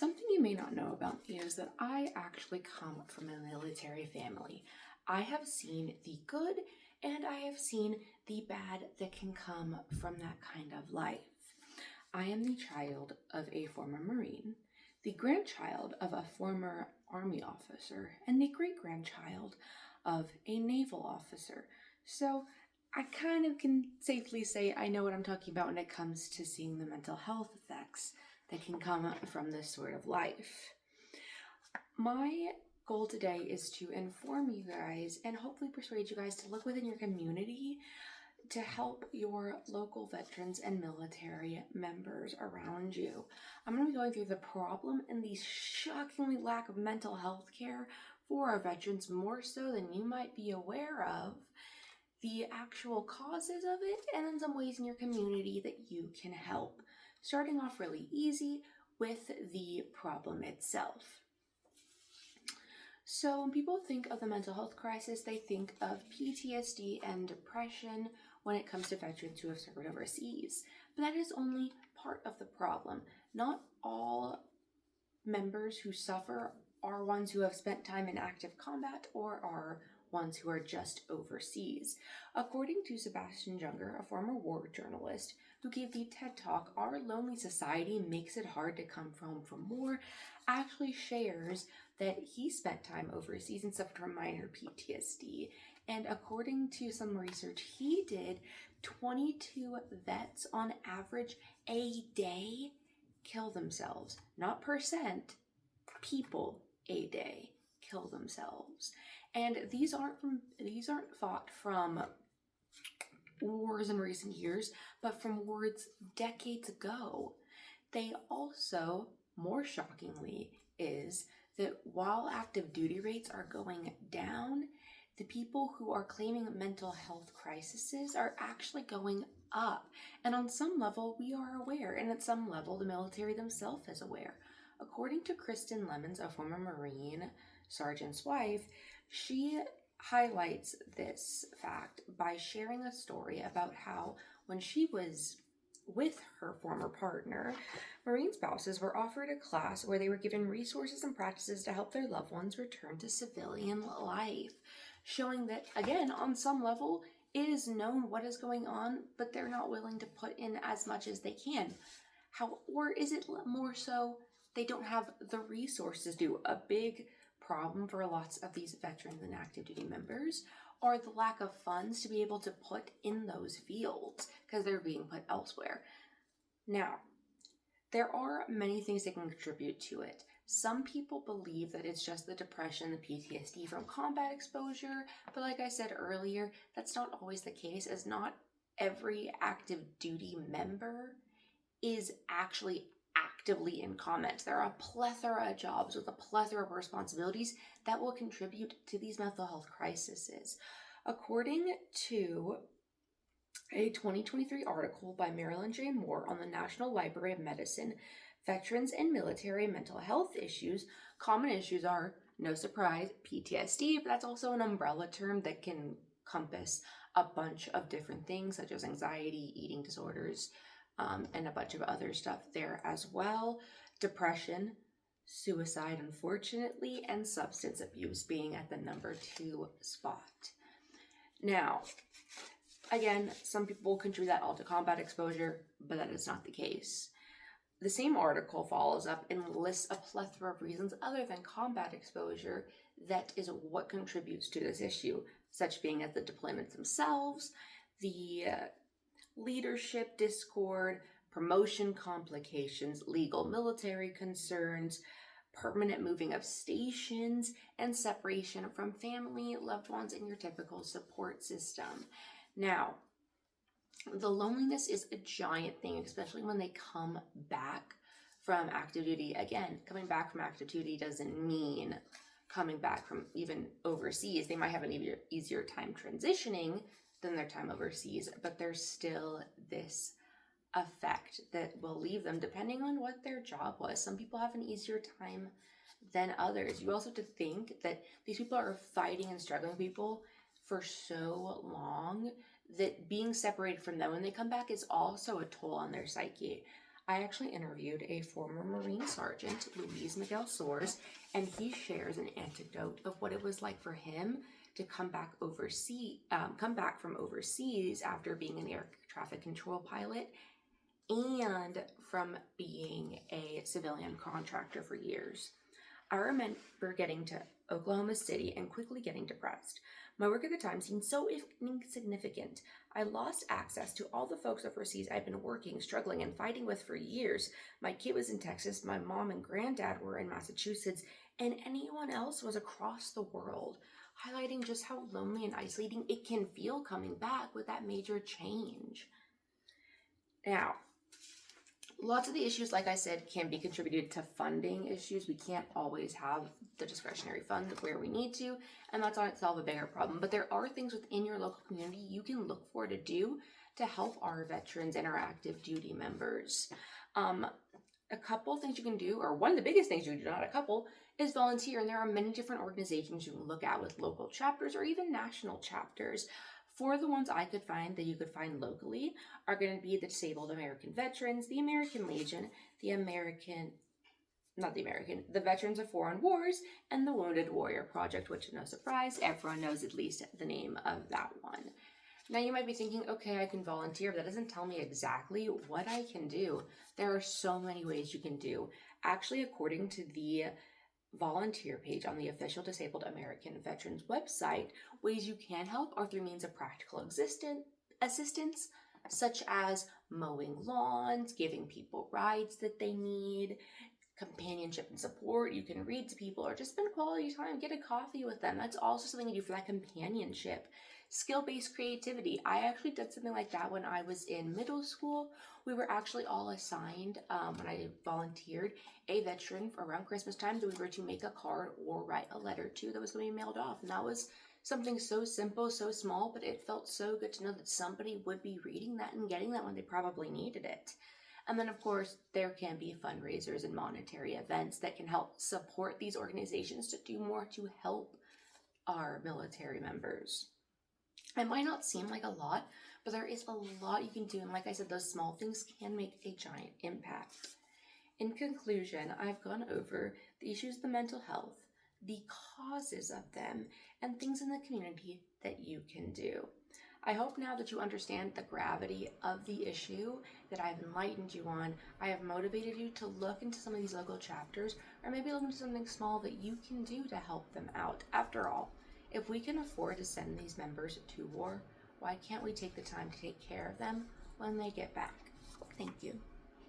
Something you may not know about me is that I actually come from a military family. I have seen the good and I have seen the bad that can come from that kind of life. I am the child of a former Marine, the grandchild of a former Army officer, and the great-grandchild of a naval officer. So I kind of can safely say I know what I'm talking about when it comes to seeing the mental health effects that can come from this sort of life. My goal today is to inform you guys and hopefully persuade you guys to look within your community to help your local veterans and military members around you. I'm going to be going through the problem and the shockingly lack of mental health care for our veterans, more so than you might be aware of, the actual causes of it, and then some ways in your community that you can help. Starting off really easy with the problem itself. So when people think of the mental health crisis, they think of PTSD and depression when it comes to veterans who have served overseas. But that is only part of the problem. Not all members who suffer are ones who have spent time in active combat or are ones who are just overseas. According to Sebastian Junger, a former war journalist who gave the TED Talk, Our Lonely Society Makes It Hard to Come Home from War, actually shares that he spent time overseas and suffered from minor PTSD. And according to some research he did, 22 vets on average a day kill themselves. Not percent, people a day kill themselves. And these aren't fought from wars in recent years, but from wars decades ago. They also, more shockingly, is that while active duty rates are going down, the people who are claiming mental health crises are actually going up. And on some level, we are aware, and at some level, the military themselves is aware. According to Kristen Lemons, a former Marine sergeant's wife, she highlights this fact by sharing a story about how when she was with her former partner, Marine spouses were offered a class where they were given resources and practices to help their loved ones return to civilian life, showing that, again, on some level, it is known what is going on, but they're not willing to put in as much as they can. Or is it more so they don't have the resources to? A big problem for lots of these veterans and active duty members are the lack of funds to be able to put in those fields because they're being put elsewhere. Now, there are many things that can contribute to it. Some people believe that it's just the depression, the PTSD from combat exposure, but like I said earlier, that's not always the case, as not every active duty member is actually actively in combat. There are a plethora of jobs with a plethora of responsibilities that will contribute to these mental health crises. According to a 2023 article by Marilyn J. Moore on the National Library of Medicine, Veterans and Military Mental Health Issues, common issues are, no surprise, PTSD, but that's also an umbrella term that can encompass a bunch of different things such as anxiety, eating disorders, and a bunch of other stuff there as well. Depression, suicide, unfortunately, and substance abuse being at the number 2 spot. Now, again, some people contribute that all to combat exposure, but that is not the case. The same article follows up and lists a plethora of reasons other than combat exposure that is what contributes to this issue, such being as the deployments themselves, the leadership discord, promotion complications, legal military concerns, permanent moving of stations, and separation from family, loved ones, and your typical support system. Now, the loneliness is a giant thing, especially when they come back from active duty. Again, coming back from active duty doesn't mean coming back from even overseas. They might have an easier time transitioning than their time overseas, but there's still this effect that will leave them depending on what their job was. Some people have an easier time than others. You also have to think that these people are fighting and struggling with people for so long that being separated from them when they come back is also a toll on their psyche. I actually interviewed a former Marine Sergeant, Luis Miguel Soares, and he shares an anecdote of what it was like for him to come back from overseas after being an air traffic control pilot and from being a civilian contractor for years. I remember getting to Oklahoma City and quickly getting depressed. My work at the time seemed so insignificant. I lost access to all the folks overseas I'd been working, struggling, and fighting with for years. My kid was in Texas, my mom and granddad were in Massachusetts, and anyone else was across the world, highlighting just how lonely and isolating it can feel coming back with that major change. Now, lots of the issues, like I said, can be contributed to funding issues. We can't always have the discretionary fund where we need to, and that's on itself a bigger problem. But there are things within your local community you can look for to do to help our veterans and our active duty members. A couple things you can do, or one of the biggest things you can do, not a couple, is volunteer. And there are many different organizations you can look at with local chapters or even national chapters. For the ones I could find that you could find locally are going to be the Disabled American Veterans, the American Legion, the Veterans of Foreign Wars, and the Wounded Warrior Project, which, no surprise, everyone knows at least the name of that one. Now you might be thinking, okay, I can volunteer, but that doesn't tell me exactly what I can do. There are so many ways you can do. Actually, according to the volunteer page on the official Disabled American Veterans website, ways you can help are through means of practical assistance, such as mowing lawns, giving people rides that they need, companionship and support. You can read to people or just spend quality time, get a coffee with them. That's also something you do for that companionship. Skill-based creativity. I actually did something like that when I was in middle school. We were actually all assigned, when I volunteered, a veteran for around Christmas time that we were to make a card or write a letter to that was going to be mailed off. And that was something so simple, so small, but it felt so good to know that somebody would be reading that and getting that when they probably needed it. And then, of course, there can be fundraisers and monetary events that can help support these organizations to do more to help our military members. It might not seem like a lot, but there is a lot you can do. And like I said, those small things can make a giant impact. In conclusion, I've gone over the issues of the mental health, the causes of them, and things in the community that you can do. I hope now that you understand the gravity of the issue that I've enlightened you on, I have motivated you to look into some of these local chapters, or maybe look into something small that you can do to help them out. After all, if we can afford to send these members to war, why can't we take the time to take care of them when they get back? Thank you.